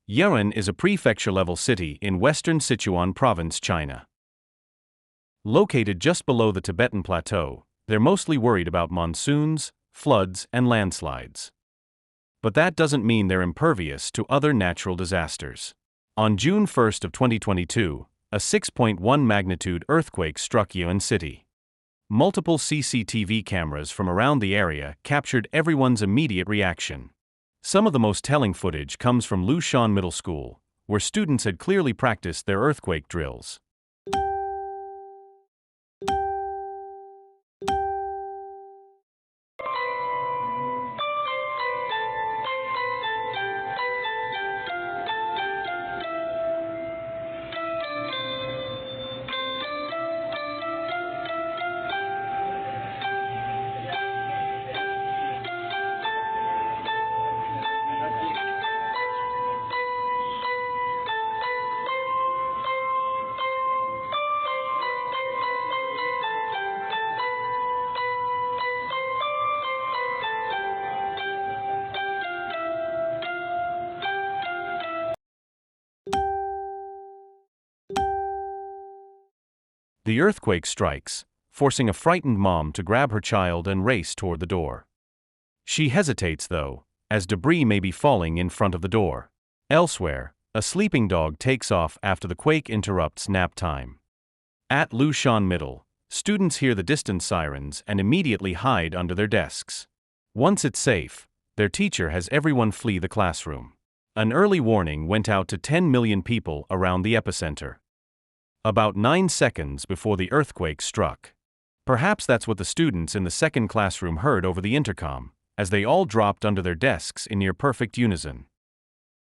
Yiren is a prefecture-level city in western Sichuan Province, China. Located just below the Tibetan Plateau, they're mostly worried about monsoons, floods, and landslides. But that doesn't mean they're impervious to other natural disasters. On June 1 of 2022, a 6.1 magnitude earthquake struck Yiren City. Multiple CCTV cameras from around the area captured everyone's immediate reaction. Some of the most telling footage comes from Lushan Middle School, where students had clearly practiced their earthquake drills. The earthquake strikes, forcing a frightened mom to grab her child and race toward the door. She hesitates though, as debris may be falling in front of the door. Elsewhere, a sleeping dog takes off after the quake interrupts nap time. At Lushan Middle, students hear the distant sirens and immediately hide under their desks. Once it's safe, their teacher has everyone flee the classroom. An early warning went out to 10 million people around the epicenter. About 9 seconds before the earthquake struck. Perhaps that's what the students in the second classroom heard over the intercom, as they all dropped under their desks in near-perfect unison.